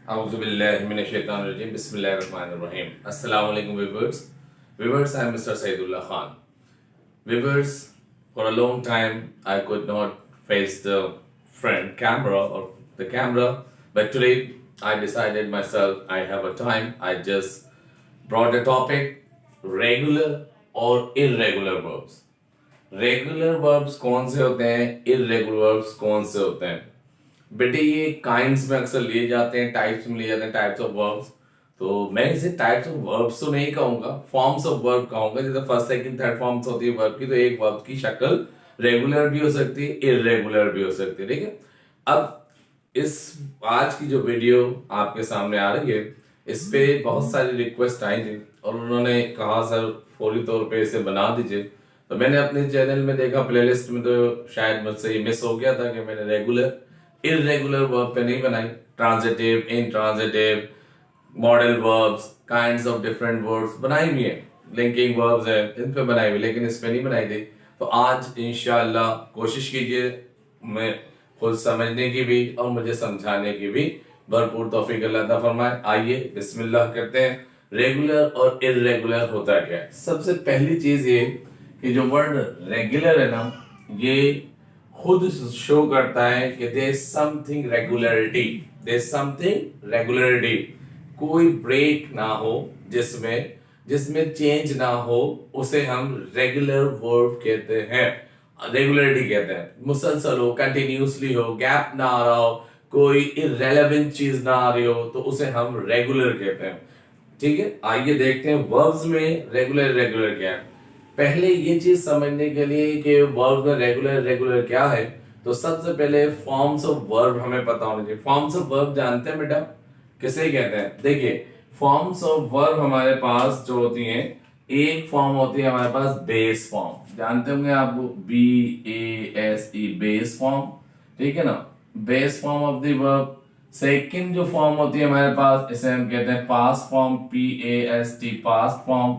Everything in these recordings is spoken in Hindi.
Auzubillahiminash-shaytanir-rajim. Bismillahir-rahmanir-rahim. Assalamu alaikum viewers. Viewers, I am Mr. Saidullah Khan. Viewers, for a long time I could not face the front camera or the camera, but today I decided myself I have a time. I just brought a topic: regular or irregular verbs. Regular verbs कौन से होते हैं, इरेगुलर वर्ब्स कौन से होते हैं बेटे? ये काइंड्स में अक्सर लिए जाते हैं, टाइप्स में लिए जाते हैं, टाइप्स ऑफ वर्ब्स। तो मैं इसे टाइप्स ऑफ वर्ब्स तो नहीं कहूंगा, फॉर्म्स ऑफ वर्ब कहूंगा। जैसे फर्स्ट सेकंड थर्ड फॉर्म्स होती है वर्ब की, तो एक वर्ब की शक्ल रेगुलर भी हो सकती है, इरेगुलर भी हो सकती है। ठीक है, अब इस आज की जो वीडियो आपके सामने आ रही है, इस पे बहुत सारी रिक्वेस्ट आई थी और उन्होंने कहा सर फौरी तौर पे इसे बना दीजिए। तो मैंने अपने चैनल में देखा, प्लेलिस्ट में, तो शायद मुझसे ये मिस हो गया था कि मैंने रेगुलर इररेगुलर वर्ब पे नहीं बनाई। Transitive, intransitive, modal verbs, kinds of different verbs बनाई हुई है, लिंकिंग वर्ब्स है, इन पे बनाई हुई, लेकिन इस पे नहीं बनाई थी। तो आज इंशाल्लाह कोशिश कीजिए मैं खुद समझने की भी और मुझे समझाने की भी भरपूर तौफीक अल्लाह अता फरमाए। आइए बिस्मिल्लाह करते हैं। रेगुलर और इररेगुलर होता क्या है? सबसे पहली चीज ये कि जो वर्ड रेगुलर है ना, ये खुद शो करता है कि there is something regularity, there is something regularity. कोई ब्रेक ना हो, जिसमें चेंज ना हो, उसे हम रेगुलर वर्ब कहते हैं, रेगुलरिटी कहते हैं। मुसलसल हो, कंटिन्यूसली हो, गैप ना आ रहा हो, कोई इररेलेवेंट चीज ना आ रही हो, तो उसे हम रेगुलर कहते हैं। ठीक है, आइए देखते हैं वर्ब्स में रेगुलर रेगुलर क्या है। पहले ये चीज समझने के लिए कि वर्ब में रेगुलर रेगुलर क्या है, तो सबसे पहले फॉर्म्स ऑफ वर्ब हमें पता होना चाहिए। फॉर्म्स ऑफ वर्ब जानते हैं बेटा, किसे कहते हैं? देखिए, फॉर्म्स ऑफ वर्ब हमारे पास जो होती हैं, एक फॉर्म होती है हमारे पास बेस फॉर्म, जानते होंगे आप, BASE, बेस फॉर्म। ठीक है ना, base form of the verb. Second जो फॉर्म होती है हमारे पास, इसे हम कहते हैं past form, PAST, past form.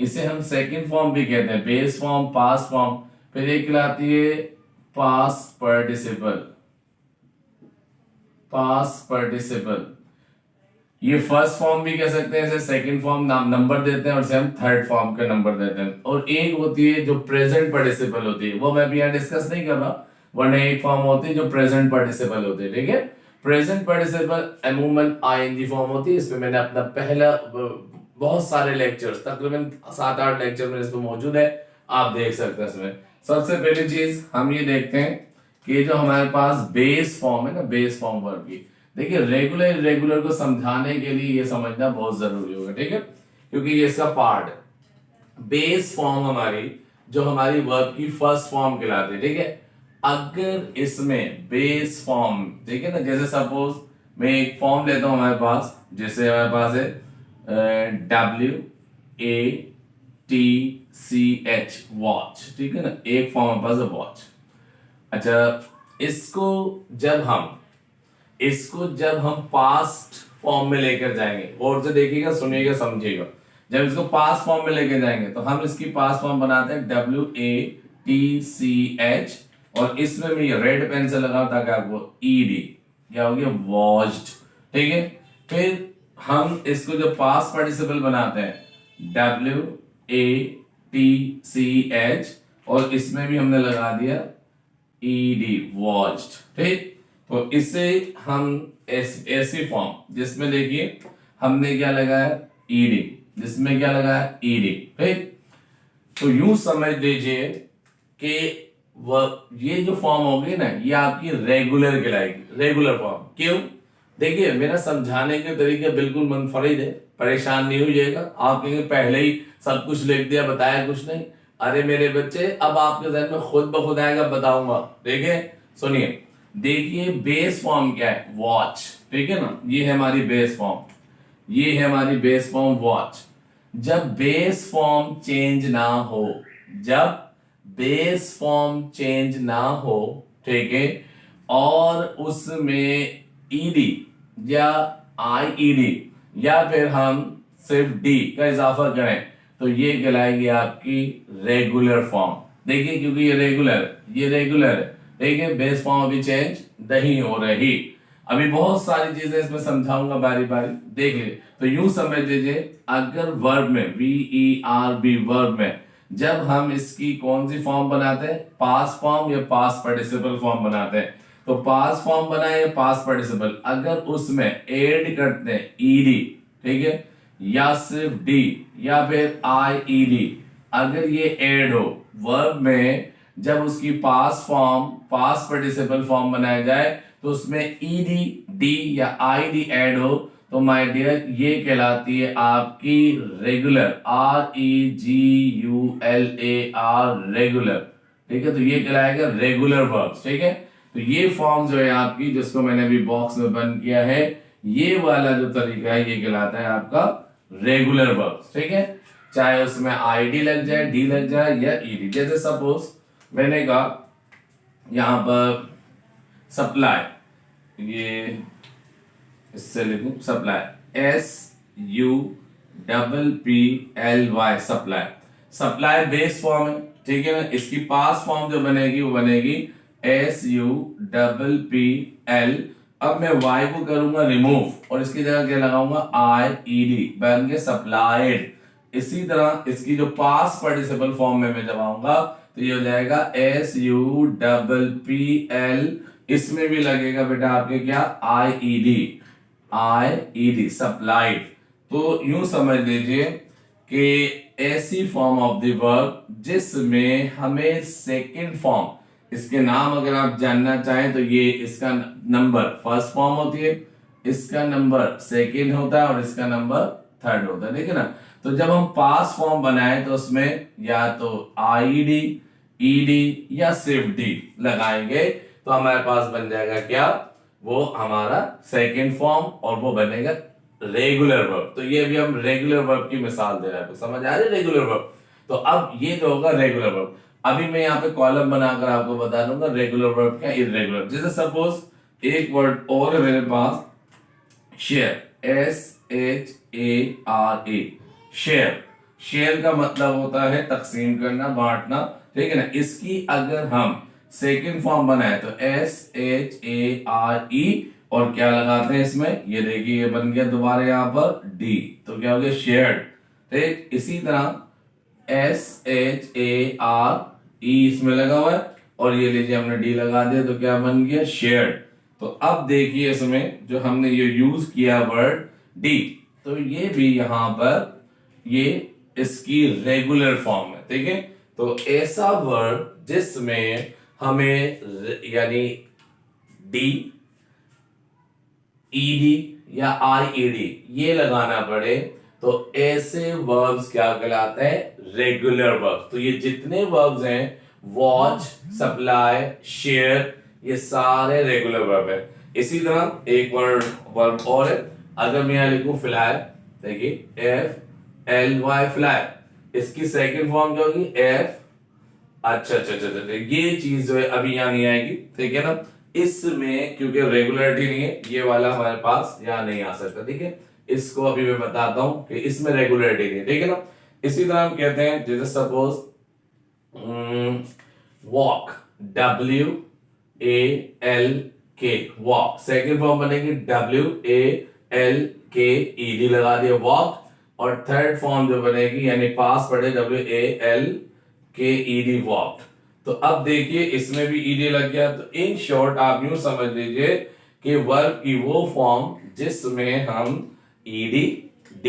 इसे हम सेकंड फॉर्म भी कहते हैं, बेस फॉर्म, पास्ट फॉर्म। फिर एक कहलाती है पास्ट पार्टिसिपल, पास्ट पार्टिसिपल। ये फर्स्ट फॉर्म भी कह सकते हैं, इसे सेकंड फॉर्म नाम नंबर देते हैं और इसे हम थर्ड फॉर्म का नंबर देते हैं। और एक होती है जो प्रेजेंट पार्टिसिपल होती है, वो मैं अभी यहाँ डिस्कस नहीं कर रहा, वरना एक फॉर्म होती है जो प्रेजेंट पार्टिसिपल होती है। ठीक है, प्रेजेंट पार्टिसिपल अमूमन ING फॉर्म होती है। इस पे मैंने अपना पहला बहुत सारे लेक्चर्स, तकरीबन 7-8 लेक्चर मेरे इसमें मौजूद है, आप देख सकते हैं। इसमें सबसे पहली चीज हम ये देखते हैं कि जो हमारे पास बेस फॉर्म है ना, बेस फॉर्म वर्ब की, देखिए रेगुलर इरेगुलर को समझाने के लिए ये समझना बहुत जरूरी होगा। ठीक है, क्योंकि ये इसका पार्ट है। बेस फॉर्म हमारी जो हमारी वर्ब की फर्स्ट फॉर्म कहलाती है। ठीक है, अगर इसमें बेस फॉर्म, ठीक है ना, जैसे सपोज मैं एक फॉर्म लेता हूं हमारे पास, जैसे हमारे पास है WATCH, वॉच। ठीक है ना, एक फॉर्म हमारे पास है वॉच। अच्छा, इसको जब हम पास्ट फॉर्म में लेकर जाएंगे, और से देखिएगा, सुनिएगा, समझिएगा। जब इसको पास्ट फॉर्म में लेकर जाएंगे तो हम इसकी पास्ट फॉर्म बनाते हैं WATCH, और इसमें मैं ये रेड पेन से लगाऊं ताकि आपको ED क्या हो गया, वॉच्ड। ठीक है, फिर हम इसको जो पास्ट पार्टिसिपल बनाते हैं WATCH, और इसमें भी हमने लगा दिया ED, वॉच्ड। ठीक, तो इससे हम ऐसी फॉर्म जिसमें देखिए हमने क्या लगाया, ED, जिसमें क्या लगाया, ED। ठीक, तो यूं समझ लीजिए कि ये जो फॉर्म होगी ना, ये आपकी रेगुलर कहलाएगी, रेगुलर फॉर्म। क्यों? देखिए, मेरा समझाने के तरीके बिल्कुल मुनफरिद है, परेशान नहीं होइएगा। आप कहेंगे पहले ही सब कुछ लिख दिया, बताया कुछ नहीं। अरे मेरे बच्चे, अब आपके जहन में खुद ब खुद आएगा, बताऊंगा। देखिए, सुनिए, देखिए बेस फॉर्म क्या है, वॉच। ठीक है ना, ये है हमारी बेस फॉर्म, ये है हमारी बेस फॉर्म वॉच। जब बेस फॉर्म चेंज ना हो, जब बेस फॉर्म चेंज ना हो, ठीक है, और उसमें ED या IED या फिर हम सिर्फ D का इजाफा करें, तो ये कहलाएगी आपकी रेगुलर फॉर्म। देखिए, क्योंकि ये रेगुलर है, ठीक है, बेस फॉर्म अभी चेंज नहीं हो रही। अभी बहुत सारी चीजें इसमें समझाऊंगा बारी बारी, देख लीजिए। तो यूं समझ लीजिए, अगर वर्ब में VERB वर्ब में जब हम इसकी कौन सी फॉर्म बनाते हैं, पास्ट फॉर्म या पास्ट पार्टिसिपल फॉर्म बनाते हैं, तो पास्ट फॉर्म बनाए या पास्ट पार्टिसिपल, अगर उसमें ऐड करते हैं ईडी, ठीक है, या सिर्फ डी या फिर IED, अगर ये ऐड हो वर्ब में, जब उसकी past form past participle form बनाया जाए तो उसमें ईडी डी या IED ऐड हो, तो माय डियर ये कहलाती है आपकी रेगुलर, REGULAR, रेगुलर, ठीक है। तो ये कहलाएगा रेगुलर वर्ब्स, ठीक है। तो ये फॉर्म जो है आपकी, जिसको मैंने अभी बॉक्स में बंद किया है, ये वाला जो तरीका है ये कहलाता है आपका रेगुलर वर्ब्स, ठीक है। चाहे उसमें IED लग जाए, डी लग जाए या ED। जैसे सपोज मैंने कहा यहां पर सप्लाई, ये इससे लिखूं supply, SUPPLY, supply. Supply base form है, ठीक है ना। इसकी पास फॉर्म जो बनेगी वो बनेगी SUPPL। अब मैं Y को करूंगा रिमूव और इसकी जगह क्या लगाऊंगा, IED, बन के सप्लाइड। इसी तरह इसकी जो पास पार्टिसिपल फॉर्म में मैं जब आऊंगा तो ये हो जाएगा SUPPL, इसमें भी लगेगा बेटा आपके क्या, IED, सप्लाइड। तो यूं समझ लीजिए कि ऐसी फॉर्म ऑफ द वर्ब जिसमें हमें सेकंड फॉर्म, इसके नाम अगर आप जानना चाहें तो ये इसका नंबर फर्स्ट फॉर्म होती है, इसका नंबर सेकंड होता है और इसका नंबर थर्ड होता है, ठीक है ना। तो जब हम पास फॉर्म बनाए तो उसमें या तो IED, ED या सिर्फ D लगाएंगे तो हमारे पास बन जाएगा क्या, वो हमारा सेकंड फॉर्म, और वो बनेगा रेगुलर वर्ब। तो ये अभी हम रेगुलर वर्ब की मिसाल दे रहे हैं, तो समझ आ रही है रेगुलर वर्ब। तो अब ये जो होगा रेगुलर वर्ब, अभी मैं यहाँ पे कॉलम बनाकर आपको बता दूंगा रेगुलर वर्ब क्या, इररेगुलर। जैसे सपोज एक वर्ड और है मेरे पास, शेयर, SHARE, शेयर। शेयर का मतलब होता है तकसीम करना, बांटना, ठीक है ना। इसकी अगर हम सेकंड फॉर्म बनाए तो SHARE, और क्या लगाते हैं इसमें, ये देखिए ये बन गया दोबारा यहां पर D, तो क्या हो गया शेयर्ड, ठीक। इसी तरह SHARE इसमें लगा हुआ है और ये लीजिए हमने D लगा दिया तो क्या बन गया, शेयर्ड। तो अब देखिए इसमें जो हमने ये यूज किया वर्ड D, तो ये भी यहां पर ये इसकी रेगुलर फॉर्म है, ठीक है। तो ऐसा वर्ड जिसमें हमें यानी D, ED या IED ये लगाना पड़े, तो ऐसे वर्ब्स क्या कहलाते हैं, रेगुलर वर्ब्स। तो ये जितने वर्ब्स हैं, वॉच, सप्लाई, शेयर, ये सारे रेगुलर वर्ब है। इसी तरह एक वर्ब और है, अगर मैं यहां लिखूं फ्लाई, देखिए FLY, फ्लाई, इसकी सेकंड फॉर्म क्या होगी, F, अच्छा, ये चीज जो है अभी यहां नहीं आएगी, ठीक है ना। इसमें क्योंकि रेगुलरिटी नहीं है, ये वाला हमारे पास यहां नहीं आ सकता, ठीक है। इसको अभी मैं बताता हूं कि इसमें रेगुलरिटी नहीं है, ठीक है ना। इसी तरह हम कहते हैं जैसे suppose walk, WALK, walk, second form बनेगी WALKED, लगा दिया वॉक, और थर्ड फॉर्म जो बनेगी यानी पास पढ़े WALKED, वॉक। तो अब देखिए इसमें भी ED लग गया। तो इन शॉर्ट आप यूं समझ लीजिए कि वर्ब की वो फॉर्म जिसमें हम ED, D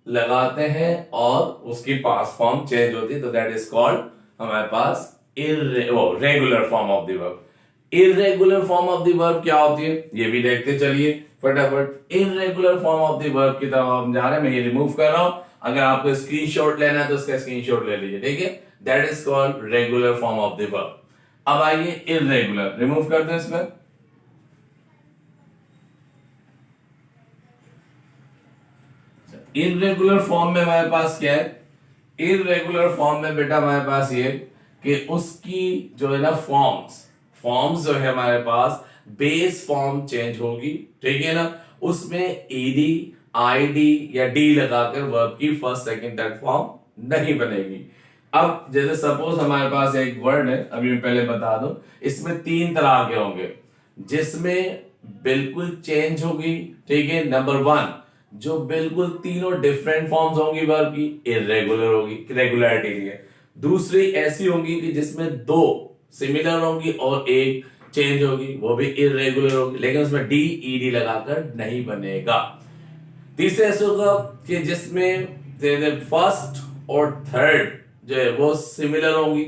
लगाते हैं और उसकी पास फॉर्म चेंज होती है, तो दैट इज कॉल्ड हमारे पास regular form of the verb. Irregular form of the verb क्या होती है ये भी देखते चलिए फटाफट। Irregular form of the verb की तरफ हम जा रहे हैं, मैं ये रिमूव कर रहा हूं। अगर आपको स्क्रीनशॉट लेना है तो उसका स्क्रीनशॉट ले लीजिए, ठीक है। That is called regular form of the verb. अब आइए इररेगुलर, रिमूव कर दें इसमें। इररेगुलर फॉर्म में हमारे पास क्या है, इररेगुलर फॉर्म में बेटा हमारे पास ये कि उसकी जो है ना फॉर्म्स जो है हमारे पास बेस फॉर्म चेंज होगी, ठीक है ना। उसमें ईडी, आईडी या डी लगाकर वर्ब की फर्स्ट सेकंड थर्ड फॉर्म नहीं बनेगी। अब जैसे सपोज हमारे पास एक वर्ड है, अभी मैं पहले बता दूं, इसमें तीन तरह के होंगे, जिसमें बिल्कुल चेंज होगी, ठीक है। नंबर वन, जो बिल्कुल तीनों डिफरेंट फॉर्म्स होंगी वर्ब की, इरेगुलर होगी, रेगुलरिटी नहीं है। दूसरी ऐसी होंगी कि जिसमें दो सिमिलर होंगी और एक चेंज होगी, वो भी इरेगुलर होगी, लेकिन उसमें डी ईडी लगाकर नहीं बनेगा। तीसरे ऐसे होगा कि जिसमें फर्स्ट और थर्ड जो है वो सिमिलर होंगी,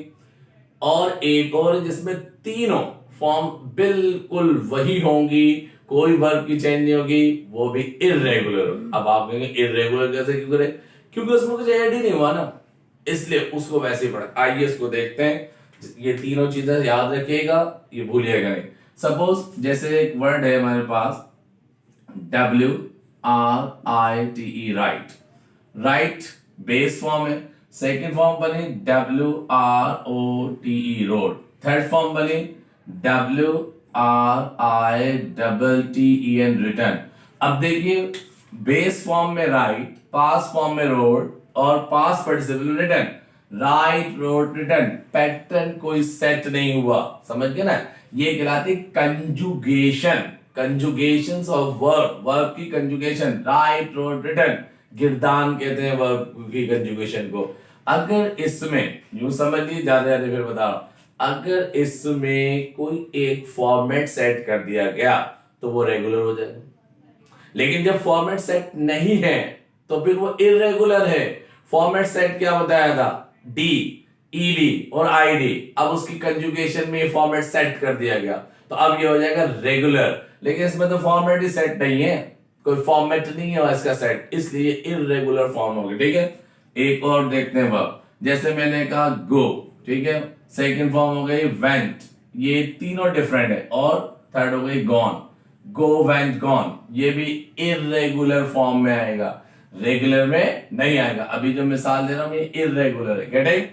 और एक और जिसमें तीनों फॉर्म बिल्कुल वही होंगी, कोई वर्ब की चेंज नहीं होगी, वो भी इरेगुलर होगी। अब आप कहेंगे इरेगुलर कैसे क्यों करे, क्योंकि उसमें कुछ ऐड ही नहीं हुआ ना, इसलिए उसको वैसे ही पढ़ा। आइए इसको देखते हैं। ये तीनों चीजें याद रखिएगा, ये भूलिएगा नहीं। सपोज जैसे एक वर्ड है हमारे पास WRITE, right. Right base form है। सेकेंड फॉर्म बनी WROTE, रोड। थर्ड फॉर्म बनी WRITTEN, रिटर्न। अब देखिए, बेस फॉर्म में राइट, पास फॉर्म में रोड, और past participle return. Right, road, return, pattern कोई सेट नहीं हुआ, समझ गए ना। ये कहलाती कंजुगेशन, कंजुगेशंस ऑफ वर्ब, वर्ब की कंजुगेशन। राइट, रोड, रिटर्न, गिरदान कहते हैं वर्ब की कंजुगेशन को। अगर इसमें यूं समझ लीजिए, ज्यादा फिर बता रहा हूं, अगर इसमें कोई एक फॉर्मेट सेट कर दिया गया तो वो रेगुलर हो जाएगा, लेकिन जब फॉर्मेट सेट नहीं है तो फिर वो इरेगुलर है। फॉर्मेट सेट क्या बताया था, डी, ईडी और आईडी। अब उसकी कंजुगेशन में फॉर्मेट सेट कर दिया गया तो अब ये हो जाएगा रेगुलर, लेकिन इसमें तो फॉर्मेट ही सेट नहीं है, कोई फॉर्मेट नहीं है इसका सेट, इसलिए इरेगुलर फॉर्म होगी, ठीक है। एक और देखते हैं वर्ब, जैसे मैंने कहा गो, ठीक है। सेकंड फॉर्म हो गई वेंट, ये तीनों डिफरेंट है। और थर्ड हो गई गॉन, गो, वेंट, गॉन, ये भी इरेगुलर फॉर्म में आएगा, रेगुलर में नहीं आएगा। अभी जो मिसाल दे रहा हूं ये इरेगुलर है, गेटिंग।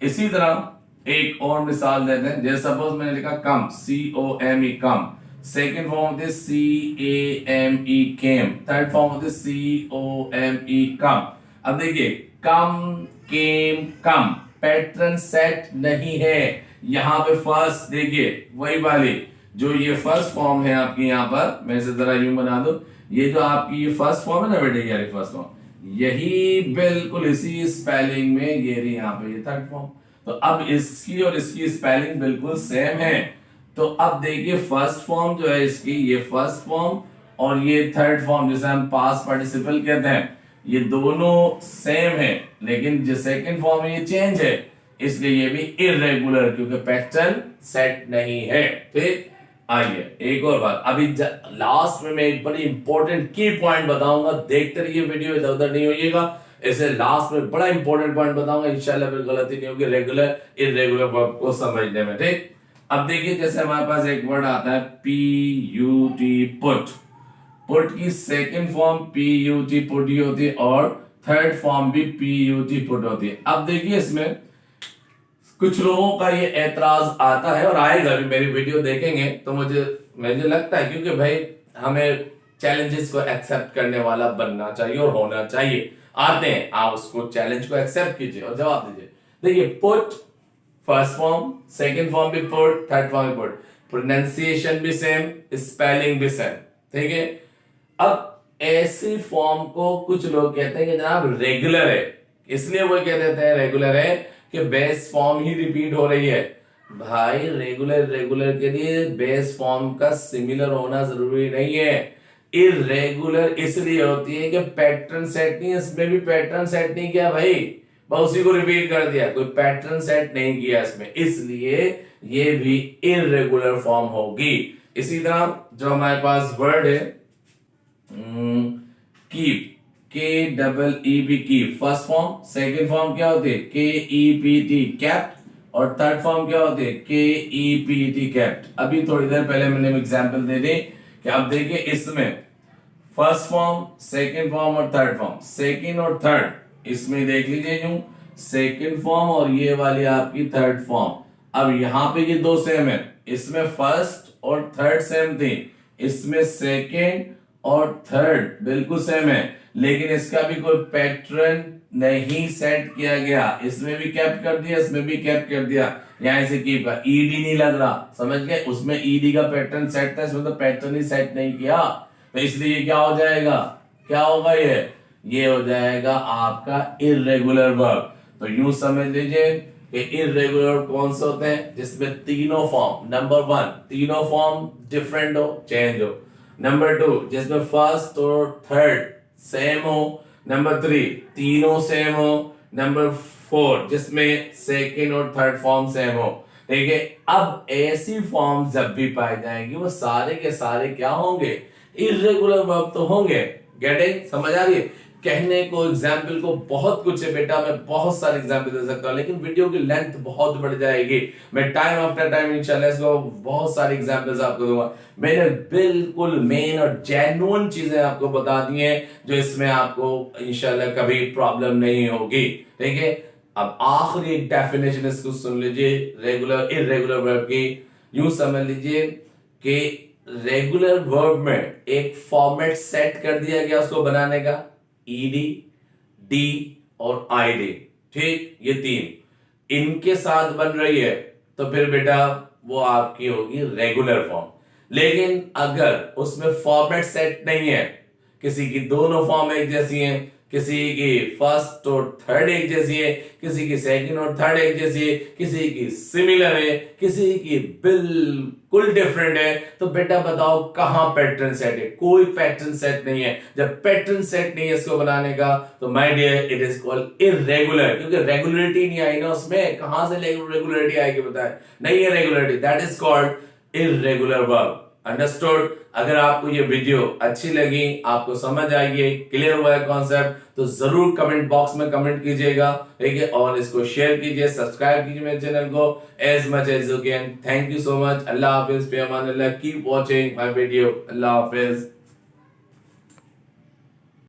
इसी तरह एक और मिसाल देते हैं, जैसे सपोज मैंने लिखा कम, COME, कम। सेकेंड फॉर्म होती है CAME, केम। थर्ड फॉर्म होती है COME, कम। अब देखिए, कम, केम, कम, पैटर्न सेट नहीं है। यहां पे फर्स्ट देखिए वही वाली, जो ये फर्स्ट फॉर्म है आपकी, यहां पर मैं इसे जरा यूं बना दूं, ये जो आपकी ये फर्स्ट फॉर्म है ना बेटे, ये फर्स्ट फॉर्म, यही बिल्कुल इसी स्पेलिंग में ये रही यहाँ पे ये थर्ड फॉर्म। तो अब इसकी और इसकी स्पेलिंग बिल्कुल सेम है। तो अब देखिए, फर्स्ट फॉर्म जो है इसकी, ये फर्स्ट फॉर्म, और ये थर्ड फॉर्म जिसे हम पास्ट पार्टिसिपल कहते हैं, ये दोनों सेम है, लेकिन जो सेकंड फॉर्म है ये चेंज है, इसलिए ये भी इरेगुलर, क्योंकि पैटर्न सेट नहीं है, ठीक। आइए एक और बात, अभी लास्ट में मैं एक बड़ी इंपॉर्टेंट की पॉइंट बताऊंगा, देखते रहिए वीडियो, इधर उधर नहीं होइएगा। इसे लास्ट में बड़ा इंपॉर्टेंट पॉइंट बताऊंगा, इंशाल्लाह फिर गलती नहीं होगी रेगुलर इरेगुलर वर्ब को समझने में, ठीक। अब देखिए, जैसे हमारे पास एक वर्ड आता है PUT, पुट। पुट की सेकंड फॉर्म PUT, पुट ही होती है, और थर्ड फॉर्म भी PUT, पुट होती है। अब देखिए, इसमें कुछ लोगों का ये एतराज आता है और आएगा भी, मेरी वीडियो देखेंगे तो मुझे लगता है, क्योंकि भाई हमें चैलेंजेस को एक्सेप्ट करने वाला बनना चाहिए और होना चाहिए। आते हैं, आप उसको चैलेंज को एक्सेप्ट कीजिए और जवाब दीजिए। देखिए, put first form, second form भी पुट, थर्ड फॉर्म भी पुट, प्रोनाउंसिएशन भी सेम, स्पेलिंग भी सेम, ठीक है। अब ऐसी फॉर्म को कुछ लोग कहते हैं कि जनाब रेगुलर है, इसलिए वो कह देते हैं रेगुलर है कि बेस फॉर्म ही रिपीट हो रही है। भाई रेगुलर के लिए बेस फॉर्म का सिमिलर होना जरूरी नहीं है। इरेगुलर इसलिए होती है कि पैटर्न सेट नहीं, इसमें भी पैटर्न सेट नहीं किया भाई, बस उसी को रिपीट कर दिया, कोई पैटर्न सेट नहीं किया इसमें, इसलिए ये भी इरेगुलर फॉर्म होगी। इसी तरह जो हमारे पास वर्ड है keep, KEEP, keep, first form, second form क्या होती है KEPT, कैप्ट, और थर्ड फॉर्म क्या होती है KEPT, कैप्ट। अभी थोड़ी देर पहले मैंने एग्जांपल दे दी कि अब देखिए, इसमें फर्स्ट फॉर्म, सेकंड फॉर्म और थर्ड फॉर्म, सेकंड और थर्ड इसमें देख लीजिए, यूं सेकंड फॉर्म और ये वाली आपकी थर्ड फॉर्म। अब यहां पे ये दो सेम है, इसमें फर्स्ट और थर्ड सेम थी, इसमें सेकंड और थर्ड बिल्कुल सेम है, लेकिन इसका भी कोई पैटर्न नहीं सेट किया गया। इसमें भी कैप कर दिया, इसमें भी कैप कर दिया, यहां से कीप का ईडी नहीं लग रहा, समझ गए? उसमें ईडी का पैटर्न सेट था, इसमें तो पैटर्न ही सेट नहीं किया, तो इसलिए क्या हो जाएगा, क्या होगा ये हो जाएगा आपका इर्रेगुलर वर्ब। तो यूं समझ लीजिए कि इर्रेगुलर कौन से होते हैं, जिसमें तीनों फॉर्म, नंबर 1 तीनों फॉर्म डिफरेंट हो, चेंज हो, नंबर 2 जिसमें फर्स्ट और थर्ड सेम हो, नंबर 3 तीनों सेम हो, नंबर 4 जिसमें सेकंड और थर्ड फॉर्म सेम हो। ठीक है, अब ऐसी फॉर्म जब भी पाई जाएंगी वो सारे के सारे क्या होंगे, इर्रेगुलर वर्ब तो होंगे। गेटिंग, समझ आ रही? कहने को एग्जाम्पल को बहुत कुछ है बेटा, मैं बहुत सारे एग्जाम्पल दे सकता हूँ, लेकिन वीडियो की लेंथ बहुत बढ़ जाएगी। मैं टाइम आफ्टर टाइम इंशाल्लाह इसको बहुत सारे एग्जाम्पल्स आपको दूंगा। मैंने बिल्कुल मेन और जेन्युइन चीजें आपको बता दी हैं, जो इसमें आपको इंशाल्लाह कभी प्रॉब्लम नहीं होगी। ठीक है, अब आखिरी डेफिनेशन इसको सुन लीजिए रेगुलर इर्रेगुलर वर्ब की। यूं समझ लीजिए कि रेगुलर वर्ब में एक फॉर्मेट सेट कर दिया गया उसको बनाने का, ईडी, डी और आईडी। ठीक, ये तीन इनके साथ बन रही है तो फिर बेटा वो आपकी होगी रेगुलर फॉर्म। लेकिन अगर उसमें फॉर्मेट सेट नहीं है, किसी की दोनों फॉर्म एक जैसी हैं, किसी की फर्स्ट और थर्ड एक जैसी है, किसी की सेकंड और थर्ड एक जैसी है, किसी की सिमिलर है, किसी की बिल्कुल डिफरेंट है, तो बेटा बताओ कहां पैटर्न सेट है? कोई पैटर्न सेट नहीं है। जब पैटर्न सेट नहीं है इसको बनाने का, तो my dear it is called irregular, क्योंकि रेगुलरिटी नहीं आई ना उसमें। कहां से रेगुलरिटी आएगी बताएं? नहीं है regularity, that is called irregular verb. Understood? अगर आपको ये वीडियो अच्छी लगी, आपको समझ आई है, क्लियर हुआ है कॉन्सेप्ट, तो जरूर कमेंट बॉक्स में कमेंट कीजिएगा। ठीक है, और इसको शेयर कीजिए, सब्सक्राइब कीजिए मेरे चैनल को as much as you can. Thank you so much. अल्लाह हाफिज, पे अमान अल्लाह। Keep watching my video. अल्लाह हाफिज।